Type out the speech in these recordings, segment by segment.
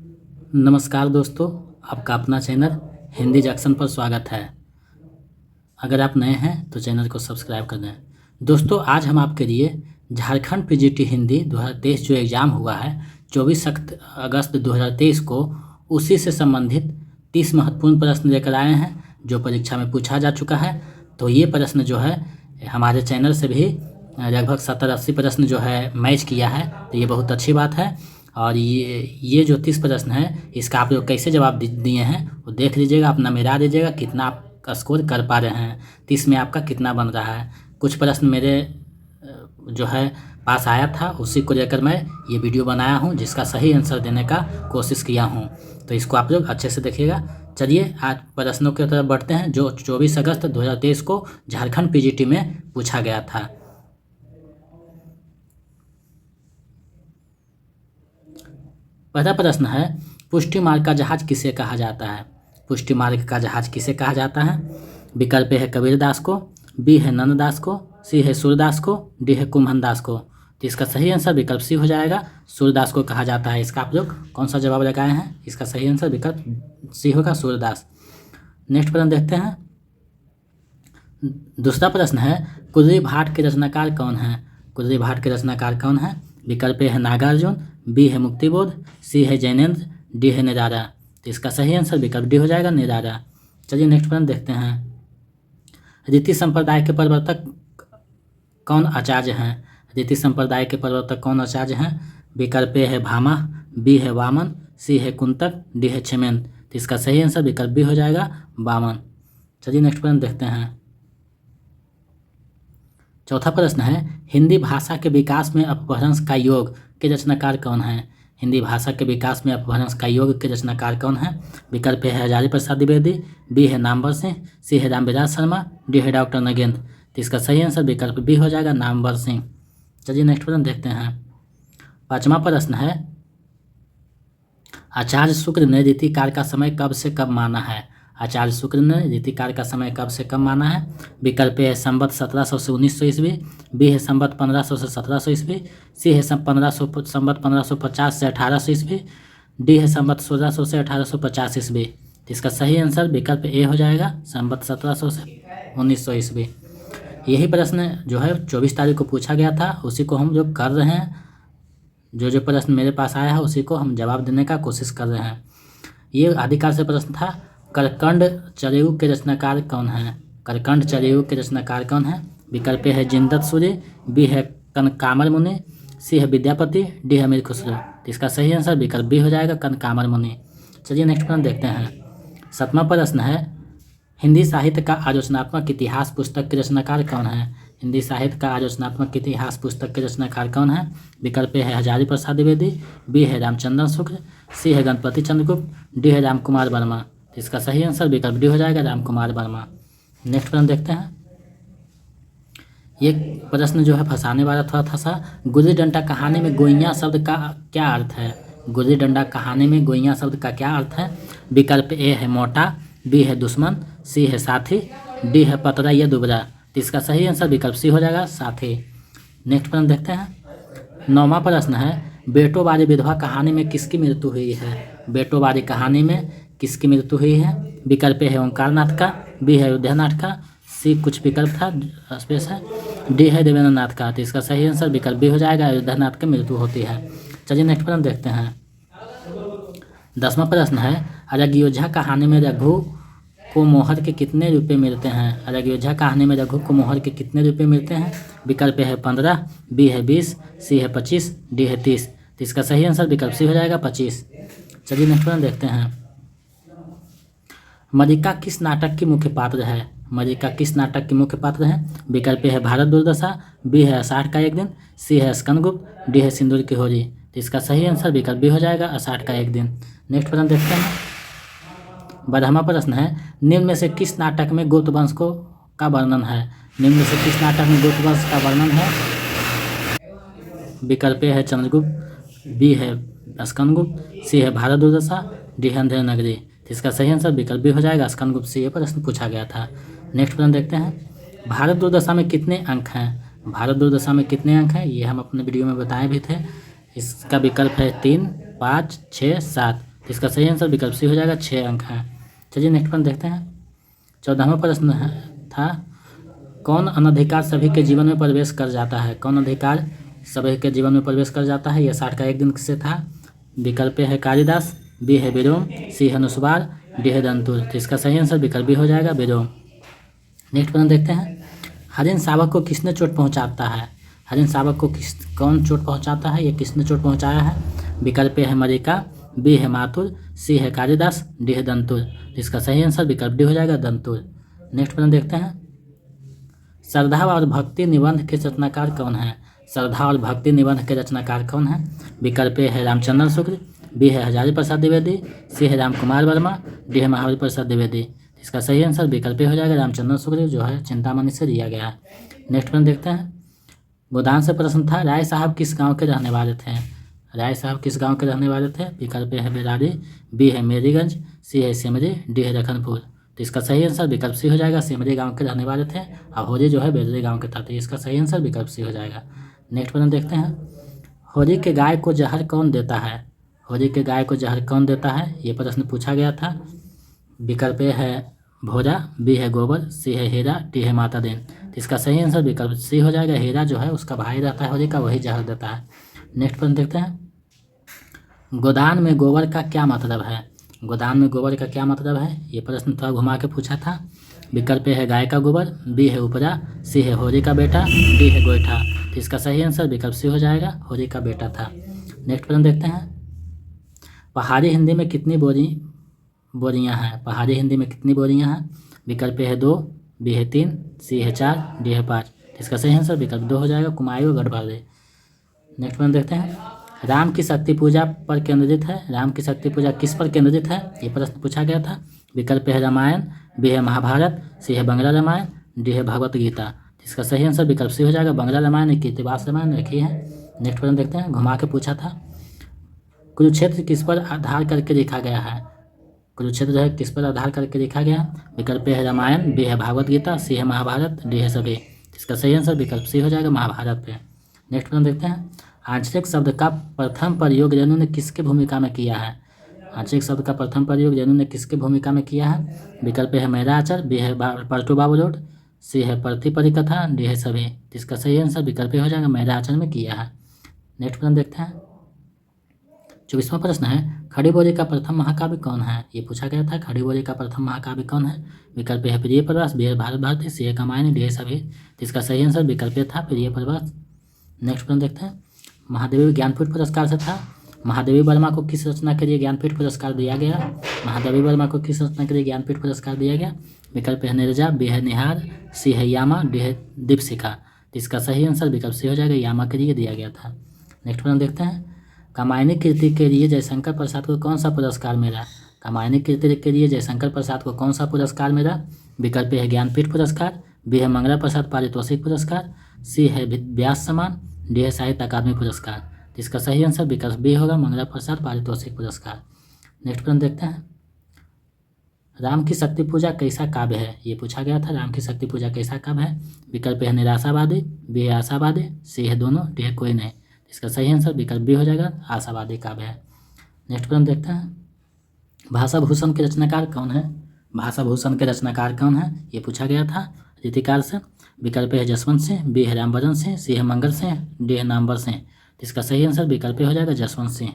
नमस्कार दोस्तों, आपका अपना चैनल हिंदी जंक्शन पर स्वागत है। अगर आप नए हैं तो चैनल को सब्सक्राइब कर दें। दोस्तों, आज हम आपके लिए झारखंड पीजीटी हिंदी 2023 जो एग्ज़ाम हुआ है 24 अगस्त 2023 को, उसी से संबंधित 30 महत्वपूर्ण प्रश्न लेकर आए हैं जो परीक्षा में पूछा जा चुका है। तो ये प्रश्न जो है हमारे चैनल से भी लगभग 70-80 प्रश्न जो है मैच किया है, तो ये बहुत अच्छी बात है। और ये जो 30 प्रश्न हैं इसका आप लोग कैसे जवाब दिए हैं वो देख लीजिएगा, अपना मिला दीजिएगा कितना आप स्कोर कर पा रहे हैं, 30 में आपका कितना बन रहा है। कुछ प्रश्न मेरे जो है पास आया था, उसी को लेकर मैं ये वीडियो बनाया हूँ जिसका सही आंसर देने का कोशिश किया हूँ। तो इसको आप लोग अच्छे से देखिएगा। चलिए आज प्रश्नों की तरफ बढ़ते हैं जो 24 अगस्त 2023 को झारखंड पीजीटी में पूछा गया था। पहला प्रश्न है, पुष्टि मार्ग का जहाज किसे कहा जाता है? पुष्टि मार्ग का जहाज किसे कहा जाता है? विकल्प ए है कबीरदास को, बी है नंददास को, सी है सूरदास को, डी है कुम्भनदास को। तो इसका सही आंसर विकल्प सी हो जाएगा, सूरदास को कहा जाता है। इसका आप लोग कौन सा जवाब लगाए हैं? इसका सही आंसर विकल्प सी होगा, सूरदास। नेक्स्ट प्रश्न देखते हैं। दूसरा प्रश्न है, कुर्री भाट के रचनाकार कौन है? कुर्री भाट के रचनाकार कौन है? विकल्प ए है नागार्जुन, बी है मुक्तिबोध, सी है जैनेन्द्र, डी है निराला। तो इसका सही आंसर विकल्प डी हो जाएगा, निराला। चलिए नेक्स्ट प्रश्न देखते हैं। रीति संप्रदाय के प्रवर्तक कौन आचार्य हैं? रीति संप्रदाय के प्रवर्तक कौन आचार्य हैं? विकल्प ए है भामा, बी है वामन, सी है कुंतक, डी है क्षेमेन। तो इसका सही आंसर विकल्प बी हो जाएगा, वामन। चलिए नेक्स्ट प्रश्न देखते हैं। चौथा प्रश्न है, हिंदी भाषा के विकास में अपभ्रंश का योग के रचनाकार कौन है? हिंदी भाषा के विकास में अपभ्रंश का योग के रचनाकार कौन है? विकल्प है हजारी प्रसाद द्विवेदी, बी है नामवर सिंह, सी है रामविलास शर्मा, डी है डॉक्टर नगेंद्र। तो इसका सही आंसर विकल्प बी हो जाएगा, नामवर सिंह। चलिए नेक्स्ट प्रश्न देखते हैं। पांचवा प्रश्न है, आचार्य शुक्र ने रीतिकार का समय कब से कब माना है? आचार्य शुक्र ने रीतिकार का समय कब से कब माना है? विकल्प है संवत 1700 से 1900 ईस्वी, बी है संवत 1500 से 1700 ईस्वी, सी है संवत 1550 से 1800 ईस्वी, डी है संवत 1600 से 1850 ईस्वी। तो इसका सही आंसर विकल्प ए हो जाएगा, संवत 1700 से 1900 ईस्वी। यही प्रश्न जो है 24 तारीख को पूछा गया था, उसी को हम जो कर रहे हैं, जो प्रश्न मेरे पास आया है उसी को हम जवाब देने का कोशिश कर रहे हैं। ये आदिकाल से प्रश्न था। करकंड चरयू के रचनाकार कौन है? करकंड चरयू के रचनाकार कौन है? विकल्प है जिनदत्त सूर्य, बी है कनकामर मुनि, सी है विद्यापति, डी है मीर खुसरो। तो इसका सही आंसर विकल्प बी हो जाएगा, कनकामर मुनि। चलिए नेक्स्ट प्रश्न देखते हैं। 7वां प्रश्न है, हिंदी साहित्य का आलोचनात्मक इतिहास पुस्तक के रचनाकार कौन है? हिंदी साहित्य का आलोचनात्मक इतिहास पुस्तक के रचनाकार कौन है? विकल्प है हजारी प्रसाद द्विवेदी, बी है रामचंद्र शुक्ल, सी है गणपति चंद्रगुप्त, डी है रामकुमार वर्मा। इसका सही आंसर विकल्प डी हो जाएगा, रामकुमार वर्मा। नेक्स्ट प्रश्न देखते हैं। ये प्रश्न जो है फंसाने वाला थोड़ा सा। गुल्ली डंडा कहानी में गोइयाँ शब्द का क्या अर्थ है? गुल्ली डंडा कहानी में गोइयाँ शब्द का क्या अर्थ है? विकल्प ए है मोटा, बी है दुश्मन, सी है साथी, डी है पतरा या दुबरा। तो इसका सही आंसर विकल्प सी हो जाएगा, साथी। नेक्स्ट प्रश्न देखते हैं। 9वां प्रश्न है, बेटोबारी विधवा कहानी में किसकी मृत्यु हुई है? बेटोबारी कहानी में किसकी मृत्यु हुई है? विकल्प है ओंकार नाथ का, बी है अयोध्या नाथ का, सी कुछ विकल्प था स्पेस है, डी है देवेंद्र नाथ का। तो इसका सही आंसर विकल्प बी हो जाएगा, अयोध्या नाथ की मृत्यु होती है। चलिए नेक्स्ट प्रश्न देखते हैं। 10वां प्रश्न है, अरगयोध्या कहानी में रघु को मोहर के कितने रुपए मिलते हैं? अरगयोध्या कहानी में रघु को मोहर के कितने रुपए मिलते हैं? विकल्प है 15, बी है 20, सी है 25, डी है 30। तो इसका सही आंसर विकल्प सी हो जाएगा, 25। चलिए नेक्स्ट प्रश्न देखते हैं। मल्लिका किस नाटक की मुख्य पात्र है? मल्लिका किस नाटक की मुख्य पात्र है? विकल्प है भारत दुर्दशा, बी है आषाढ़ का एक दिन, सी है स्कंदगुप्त, डी है सिंदूर की होली। तो इसका सही आंसर विकल्प बी हो जाएगा, आषाढ़ का एक दिन। नेक्स्ट प्रश्न देखते हैं। 12वां प्रश्न है, निम्न में से किस नाटक में गुप्त वंश का वर्णन है? निम्न में से किस नाटक में गुप्त वंश का वर्णन है? विकल्प है चंद्रगुप्त, बी है स्कंदगुप्त, सी है भारत दुर्दशा, डी है अंधेर नगरी। तो इसका सही आंसर विकल्प बी हो जाएगा, स्कंदगुप्त से ये प्रश्न पूछा गया था। नेक्स्ट प्रश्न देखते हैं। भारत दुर्दशा में कितने अंक हैं? भारत दुर्दशा में कितने अंक हैं ये हम अपने वीडियो में बताए भी थे। इसका विकल्प है 3, 5, 6, 7। तो इसका सही आंसर विकल्प सी हो जाएगा, 6 अंक हैं। चलिए नेक्स्ट प्रश्न देखते हैं। 14वां प्रश्न था, कौन अनधिकार सभी के जीवन में प्रवेश कर जाता है? कौन अधिकार सभी के जीवन में प्रवेश कर जाता है? यह 60 का एक दिन से था। विकल्प है कालिदास, बी है विरोम, सी है नुस्वार, डी है दंतुर। तो इसका सही आंसर विकल्प बी हो जाएगा, विरोम। नेक्स्ट प्रश्न देखते हैं, हरिन शावक को किसने चोट पहुंचाता है? हरिन शावक को कौन चोट पहुंचाता है? ये किसने चोट पहुंचाया है? विकल्प है मरिका, बी है माथुर, सी है कालिदास, डी है दंतुर। इसका सही आंसर विकल्प डी हो जाएगा, दंतुर। नेक्स्ट प्रश्न देखते हैं, श्रद्धा और भक्ति निबंध के रचनाकार कौन है? श्रद्धा और भक्ति निबंध के रचनाकार कौन है? विकल्प है रामचंद्र शुक्ल, बी है हजारी प्रसाद द्विवेदी, सी है राम कुमार वर्मा, डी है महावीर प्रसाद द्विवेदी। इसका सही आंसर विकल्प हो जाएगा, रामचंद्र शुक्ल, जो है चिंतामणि से दिया गया है। नेक्स्ट प्रश्न देखते हैं, गोदान से प्रश्न था, राय साहब किस गांव के रहने वाले थे? राय साहब किस गांव के रहने वाले थे? विकल्प है बेरारी, बी है मेरीगंज, सी है सिमरी, डी है रखनपुर। तो इसका सही आंसर विकल्प सी हो जाएगा, सिमरी गांव के रहने वाले थे और होरी जो है बेदरी गांव के था। तो इसका सही आंसर विकल्प सी हो जाएगा। नेक्स्ट प्रश्न देखते हैं, होरी के गाय को जहर कौन देता है? होरी के गाय को जहर कौन देता है? ये प्रश्न पूछा गया था। विकल्प है भोरा, बी है गोबर, सी है हीरा, डी है माता देन। तो इसका सही आंसर विकल्प सी हो जाएगा, हीरा जो है उसका भाई रहता है होरी का, वही जहर देता है। नेक्स्ट प्रश्न देखते हैं, गोदान में गोबर का क्या मतलब है? गोदान में गोबर का क्या मतलब है? ये प्रश्न थोड़ा घुमा के पूछा था। विकल्प है गाय का गोबर, बी है उपरा, सी है होरी का बेटा, डी है गोईठा। तो इसका सही आंसर विकल्प सी हो जाएगा, होरी का बेटा था। नेक्स्ट प्रश्न देखते हैं, पहाड़ी हिंदी में कितनी बोरियां हैं? पहाड़ी हिंदी में कितनी बोरियां हैं? विकल्प है 2, बी है 3, सी है 4, डी है 5। इसका सही आंसर विकल्प 2 हो जाएगा, कुमायूं गढ़वाल। नेक्स्ट प्रश्न देखते हैं, राम की शक्ति पूजा पर केंद्रित है। राम की शक्ति पूजा किस पर केंद्रित है? ये प्रश्न पूछा गया था। विकल्प है रामायण, बी है महाभारत, सी है बंगला रामायण, डी है भगवत गीता। इसका सही आंसर विकल्प सी हो जाएगा, बंगला रामायण, कीर्तिवास रामायण रखी है। नेक्स्ट प्रश्न देखते हैं, घुमा के पूछा था, कुरुक्षेत्र किस पर आधार करके लिखा गया है? कुरुक्षेत्र जो है किस पर आधार करके लिखा गया? विकल्प है रामायण, बी है भागवत गीता, सी है महाभारत, डी है सभी। इसका सही आंसर विकल्प सी हो जाएगा, महाभारत पे। नेक्स्ट प्रश्न देखते हैं, आंचलिक शब्द का प्रथम प्रयोग रेणु ने किसके भूमिका में किया है? आंचलिक शब्द का प्रथम प्रयोग रेणु ने किसके भूमिका में किया है? विकल्प है मेरा आचर, बी है पलटू बाबू रोड, सी है प्रति परिकथा, डी है सभी। इसका सही आंसर विकल्प हो जाएगा, मेरा आचर में किया है। नेक्स्ट प्रश्न देखते हैं, 24वां प्रश्न है, खड़ी बोली का प्रथम महाकाव्य कौन है? ये पूछा गया था, खड़ी बोली का प्रथम महाकाव्य कौन है? विकल्प है प्रिय प्रवास, बी है भारत भारती, सी है कामायनी, डी है सभी। इसका सही आंसर विकल्प था, प्रिय प्रवास। नेक्स्ट प्रश्न देखते हैं, महादेवी ज्ञानपीठ पुरस्कार से था, महादेवी वर्मा को किस रचना के लिए ज्ञानपीठ पुरस्कार दिया गया? महादेवी वर्मा को किस रचना के लिए ज्ञानपीठ पुरस्कार दिया गया? विकल्प है नीरजा, बी है निहार, सी है यामा, डी है दीपशिखा। इसका सही आंसर विकल्प सी हो जाएगा, यामा के लिए दिया गया था। नेक्स्ट प्रश्न देखते हैं, कामायनी कृति के लिए जयशंकर प्रसाद को कौन सा पुरस्कार मिला? कामायनी कृति के लिए जयशंकर प्रसाद को कौन सा पुरस्कार मिला? विकल्प है ज्ञानपीठ पुरस्कार, बी है मंगला प्रसाद पारितोषिक पुरस्कार, सी है व्यास सम्मान, डी है साहित्य अकादमी पुरस्कार। इसका सही आंसर विकल्प बी होगा, मंगला प्रसाद पारितोषिक पुरस्कार। नेक्स्ट प्रश्न देखते हैं, राम की शक्ति पूजा कैसा काव्य है? ये पूछा गया था, राम की शक्ति पूजा कैसा काव्य है? विकल्प है निराशावादी, बी है आशावादी, सी है दोनों, डी है कोई नहीं। इसका सही आंसर विकल्प बी हो जाएगा, आशावादी काव्य है। नेक्स्ट प्रश्न देखते हैं, भाषा भूषण के रचनाकार कौन है? भाषा भूषण के रचनाकार कौन है? ये पूछा गया था रीतिकार से। विकल्प है जसवंत सिंह, बी है रामवरण सिंह, सी है मंगल सिंह, डी है नामवर सिंह। इसका सही आंसर विकल्प हो जाएगा, जसवंत सिंह।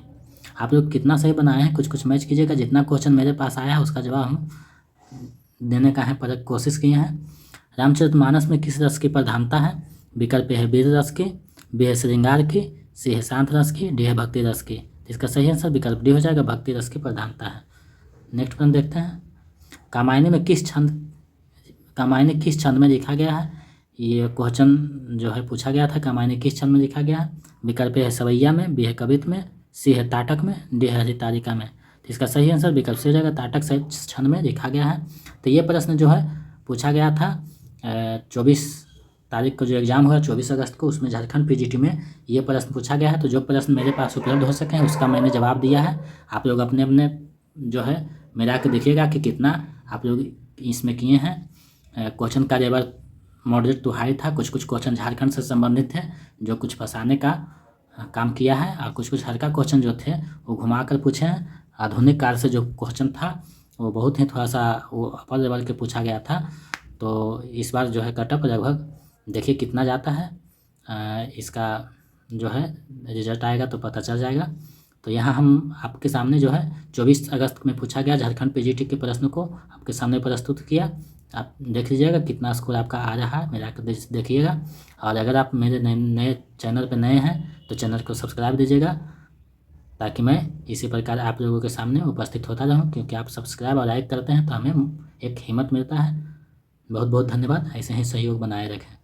आप लोग कितना सही बनाए हैं, कुछ कुछ मैच कीजिएगा। जितना क्वेश्चन मेरे पास आया है उसका जवाब हम देने का है पर कोशिश किए हैं। रामचरितमानस में किस रस की प्रधानता है? विकल्प है वीर रस की, बी है श्रृंगार की, सी है शांत रस की, डी है भक्ति रस की। इसका सही आंसर विकल्प डी हो जाएगा, भक्ति रस की प्रधानता है। नेक्स्ट प्रश्न देखते हैं, कामायनी किस छंद में लिखा गया है? ये क्वेश्चन जो है पूछा गया था, कामायनी किस छंद में लिखा गया है? विकल्प है सवैया में, बी है कवित्व में, सी है ताटक में, डी है हरितारिका में। तो इसका सही आंसर विकल्प से हो जाएगा, ताटक से छंद में लिखा गया है। तो ये प्रश्न जो है पूछा गया था 24 तारीख को जो एग्ज़ाम हुआ 24 अगस्त को, उसमें झारखंड पीजीटी में ये प्रश्न पूछा गया है। तो जो प्रश्न मेरे पास उपलब्ध हो सके उसका मैंने जवाब दिया है। आप लोग अपने अपने जो है मिला के देखिएगा कि कितना आप लोग इसमें किए हैं। क्वेश्चन का लेवल मॉडरेट टू हाई था। कुछ कुछ क्वेश्चन झारखंड से संबंधित थे जो कुछ फंसाने का काम किया है, और कुछ कुछ हल्का क्वेश्चन जो थे वो घुमा कर पूछे हैं, आधुनिक काल से जो क्वेश्चन था वो बहुत ही थोड़ा सा वो अपर लेवल के पूछा गया था। तो इस बार जो है कटअप लगभग देखिए कितना जाता है, इसका जो है रिजल्ट आएगा तो पता चल जाएगा। तो यहाँ हम आपके सामने जो है 24 अगस्त में पूछा गया झारखंड पीजीटी के प्रश्न को आपके सामने प्रस्तुत किया। आप देख लीजिएगा कितना स्कोर आपका आ रहा है, मेरा देखिएगा। और अगर आप मेरे नए चैनल पर नए हैं तो चैनल को सब्सक्राइब दीजिएगा, ताकि मैं इसी प्रकार आप लोगों के सामने उपस्थित होता रहूं, क्योंकि आप सब्सक्राइब और लाइक करते हैं तो हमें एक हिम्मत मिलता है। बहुत बहुत धन्यवाद, ऐसे ही सहयोग बनाए रखें।